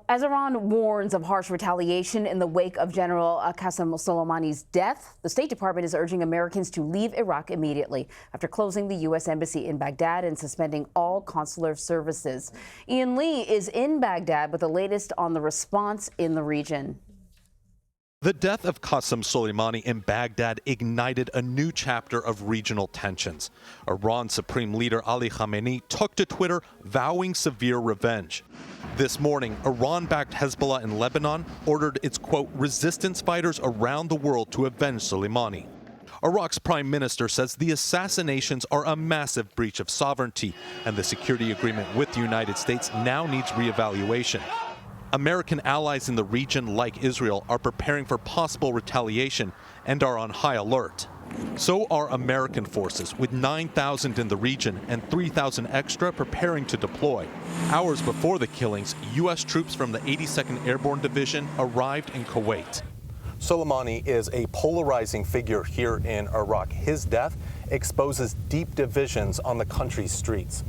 As Iran warns of harsh retaliation in the wake of General Qassem Soleimani's death, the State Department is urging Americans to leave Iraq immediately after closing the U.S. Embassy in Baghdad and suspending all consular services. Ian Lee is in Baghdad with the latest on the response in the region. The death of Qassem Soleimani in Baghdad ignited a new chapter of regional tensions. Iran's Supreme Leader Ali Khamenei took to Twitter vowing severe revenge. This morning, Iran-backed Hezbollah in Lebanon ordered its, quote, resistance fighters around the world to avenge Soleimani. Iraq's prime minister says the assassinations are a massive breach of sovereignty, and the security agreement with the United States now needs reevaluation. American allies in the region, like Israel, are preparing for possible retaliation and are on high alert. So are American forces, with 9,000 in the region and 3,000 extra preparing to deploy. Hours before the killings, U.S. troops from the 82nd Airborne Division arrived in Kuwait. Soleimani is a polarizing figure here in Iraq. His death exposes deep divisions on the country's streets.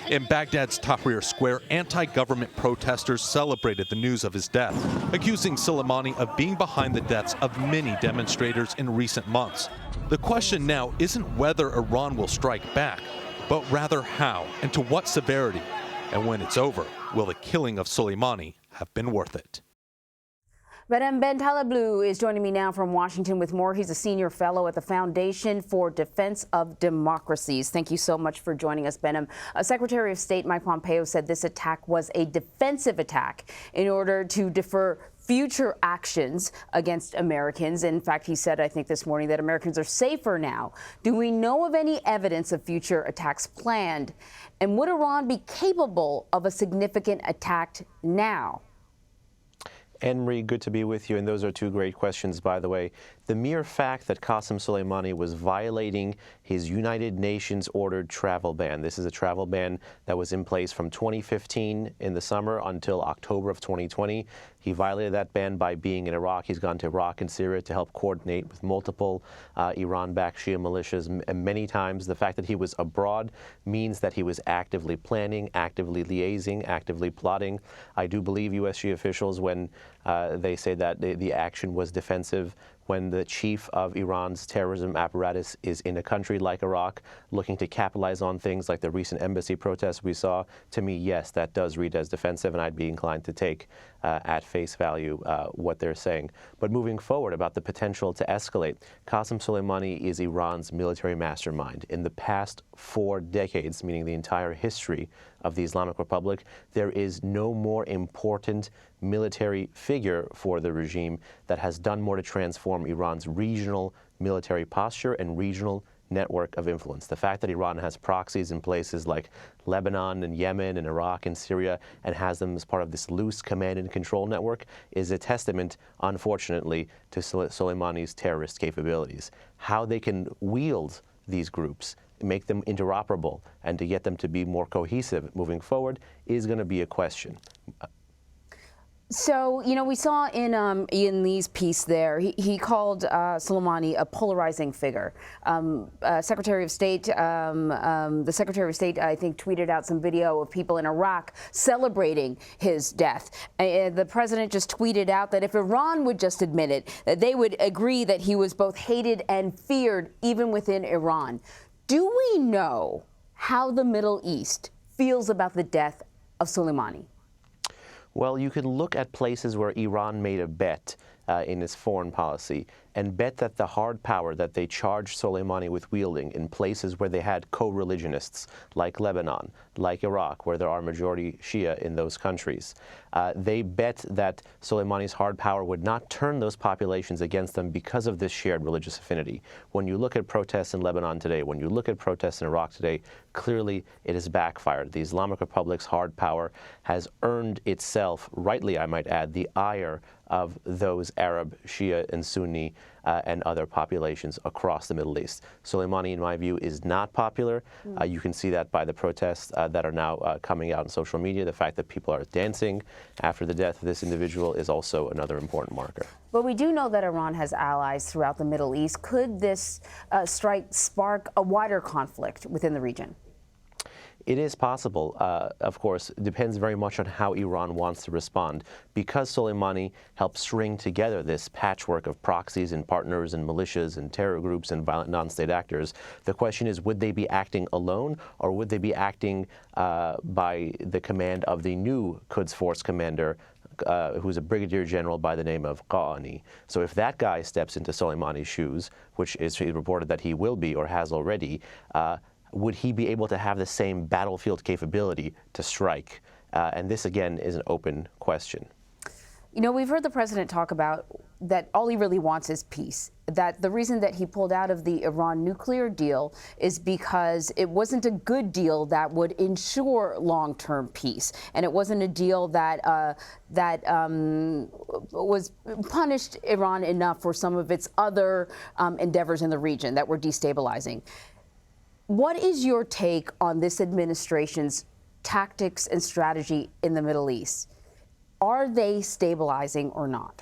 In Baghdad's Tahrir Square, anti-government protesters celebrated the news of his death, accusing Soleimani of being behind the deaths of many demonstrators in recent months. The question now isn't whether Iran will strike back, but rather how and to what severity. And when it's over, will the killing of Soleimani have been worth it? Behnam Ben Taleblu is joining me now from Washington with more. He's a senior fellow at the Foundation for Defense of Democracies. Thank you so much for joining us, Behnam. Secretary of State Mike Pompeo said this attack was a defensive attack in order to defer future actions against Americans. In fact, he said, I think this morning, that Americans are safer now. Do we know of any evidence of future attacks planned? And would Iran be capable of a significant attack now? Henry, good to be with you, and those are two great questions, by the way. The mere fact that Qassem Soleimani was violating his United Nations-ordered travel ban. This is a travel ban that was in place from 2015 in the summer until October of 2020. He violated that ban by being in Iraq. He's gone to Iraq and Syria to help coordinate with multiple Iran-backed Shia militias. And many times the fact that he was abroad means that he was actively planning, actively liaising, actively plotting. I do believe U.S. Shia officials, when they say that the action was defensive, when the chief of Iran's terrorism apparatus is in a country like Iraq looking to capitalize on things like the recent embassy protests we saw, to me, yes, that does read as defensive, and I'd be inclined to take at face value what they're saying. But moving forward about the potential to escalate, Qassem Soleimani is Iran's military mastermind. In the past 4 decades, meaning the entire history of the Islamic Republic, there is no more important military figure for the regime that has done more to transform Iran's regional military posture and regional network of influence. The fact that Iran has proxies in places like Lebanon and Yemen and Iraq and Syria and has them as part of this loose command and control network is a testament, unfortunately, to Soleimani's terrorist capabilities. How they can wield these groups, make them interoperable, and to get them to be more cohesive moving forward is going to be a question. So, you know, we saw in Ian Lee's piece there, he called Soleimani a polarizing figure. The Secretary of State, I think, tweeted out some video of people in Iraq celebrating his death. The president just tweeted out that if Iran would just admit it, that they would agree that he was both hated and feared even within Iran. Do we know how the Middle East feels about the death of Soleimani? Well, you can look at places where Iran made a bet in its foreign policy and bet that the hard power that they charged Soleimani with wielding in places where they had co-religionists, like Lebanon, like Iraq, where there are majority Shia in those countries, they bet that Soleimani's hard power would not turn those populations against them because of this shared religious affinity. When you look at protests in Lebanon today, when you look at protests in Iraq today, clearly it has backfired. The Islamic Republic's hard power has earned itself, rightly I might add, the ire of those Arab, Shia, and Sunni and other populations across the Middle East. Soleimani, in my view, is not popular. You can see that by the protests that are now coming out on social media. The fact that people are dancing after the death of this individual is also another important marker. But we do know that Iran has allies throughout the Middle East. Could this strike spark a wider conflict within the region? It is possible. Of course, it depends very much on how Iran wants to respond. Because Soleimani helped string together this patchwork of proxies and partners and militias and terror groups and violent non-state actors, the question is, would they be acting alone, or would they be acting by the command of the new Quds Force commander, who's a brigadier general by the name of Qa'ani? So if that guy steps into Soleimani's shoes, which is reported that he will be or has already, would he be able to have the same battlefield capability to strike? And this, again, is an open question. You know, we've heard the president talk about that all he really wants is peace, that the reason that he pulled out of the Iran nuclear deal is because it wasn't a good deal that would ensure long-term peace, and it wasn't a deal that was punished Iran enough for some of its other endeavors in the region that were destabilizing. What is your take on this administration's tactics and strategy in the Middle East? Are they stabilizing or not?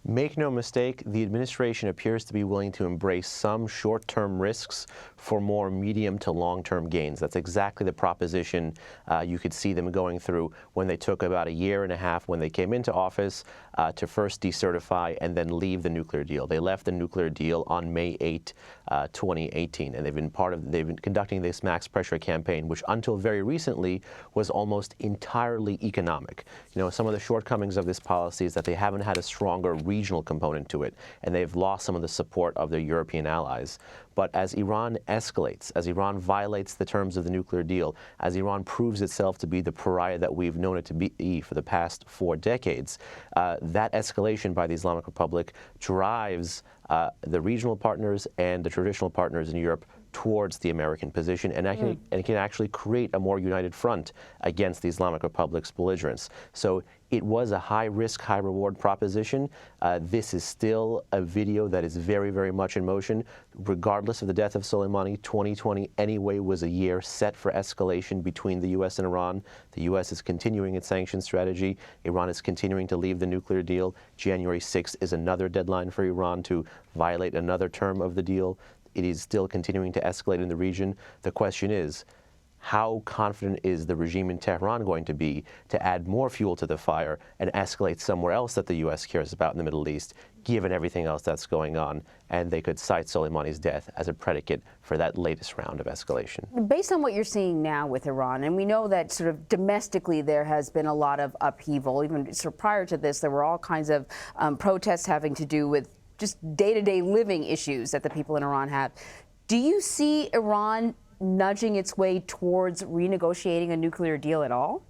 Make no mistake, the administration appears to be willing to embrace some short-term risks for more medium to long-term gains. That's exactly the proposition you could see them going through when they took about a year and a half when they came into office to first decertify and then leave the nuclear deal. They left the nuclear deal on May 8, 2018, and they've been conducting this max pressure campaign, which until very recently was almost entirely economic. You know, some of the shortcomings of this policy is that they haven't had a stronger regional component to it, and they've lost some of the support of their European allies. But as Iran escalates, as Iran violates the terms of the nuclear deal, as Iran proves itself to be the pariah that we've known it to be for the past 4 decades, that escalation by the Islamic Republic drives the regional partners and the traditional partners in Europe towards the American position, and it can actually create a more united front against the Islamic Republic's belligerents. So it was a high-risk, high-reward proposition. This is still a video that is very, very much in motion. Regardless of the death of Soleimani, 2020 anyway was a year set for escalation between the U.S. and Iran. The U.S. is continuing its sanctions strategy. Iran is continuing to leave the nuclear deal. January 6th is another deadline for Iran to violate another term of the deal. It is still continuing to escalate in the region. The question is, how confident is the regime in Tehran going to be to add more fuel to the fire and escalate somewhere else that the U.S. cares about in the Middle East, given everything else that's going on? And they could cite Soleimani's death as a predicate for that latest round of escalation. Based on what you're seeing now with Iran, and we know that sort of domestically there has been a lot of upheaval. Even sort of prior to this, there were all kinds of protests having to do with just day-to-day living issues that the people in Iran have. Do you see Iran nudging its way towards renegotiating a nuclear deal at all?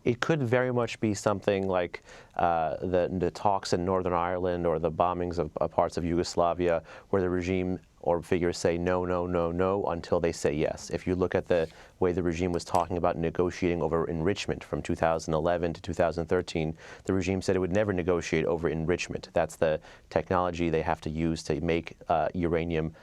It could very much be something like the talks in Northern Ireland or the bombings of parts of Yugoslavia, where the regime or figures say no, no, no, no until they say yes. If you look at the way the regime was talking about negotiating over enrichment from 2011 to 2013, the regime said it would never negotiate over enrichment. That's the technology they have to use to make uranium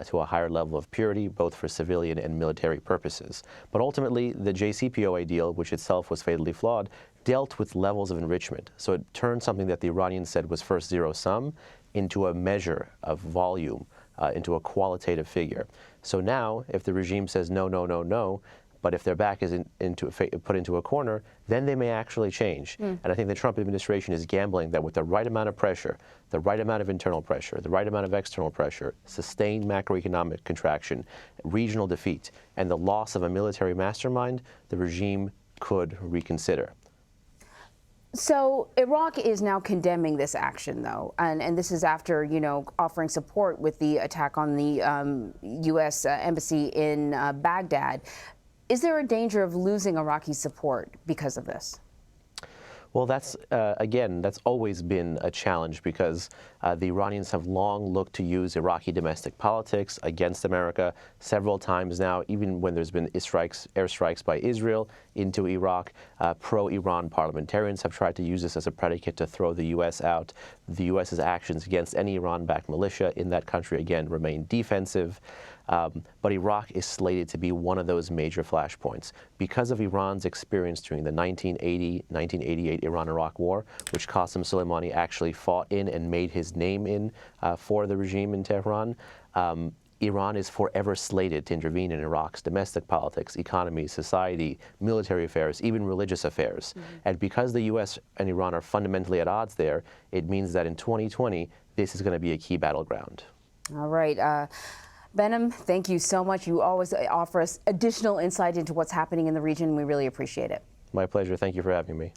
to a higher level of purity, both for civilian and military purposes. But ultimately, the JCPOA deal, which itself was fatally flawed, dealt with levels of enrichment. So it turned something that the Iranians said was first zero-sum into a measure of volume, into a qualitative figure. So now, if the regime says no, no, no, no, but if their back is put into a corner, then they may actually change. And I think the Trump administration is gambling that with the right amount of pressure, the right amount of internal pressure, the right amount of external pressure, sustained macroeconomic contraction, regional defeat, and the loss of a military mastermind, the regime could reconsider. So Iraq is now condemning this action, though, and this is after, you know, offering support with the attack on the U.S. embassy in Baghdad. Is there a danger of losing Iraqi support because of this? Well, that's, again, that's always been a challenge because the Iranians have long looked to use Iraqi domestic politics against America several times now, even when there's been airstrikes by Israel into Iraq. Pro-Iran parliamentarians have tried to use this as a predicate to throw the U.S. out. The U.S.'s actions against any Iran-backed militia in that country, again, remain defensive. But Iraq is slated to be one of those major flashpoints because of Iran's experience during the 1980-1988 Iran-Iraq War, which Qassem Soleimani actually fought in and made his name in for the regime in Tehran. Iran is forever slated to intervene in Iraq's domestic politics, economy, society, military affairs, even religious affairs. And because the U.S. and Iran are fundamentally at odds there, it means that in 2020, this is going to be a key battleground. All right. Behnam, thank you so much. You always offer us additional insight into what's happening in the region. We really appreciate it. My pleasure. Thank you for having me.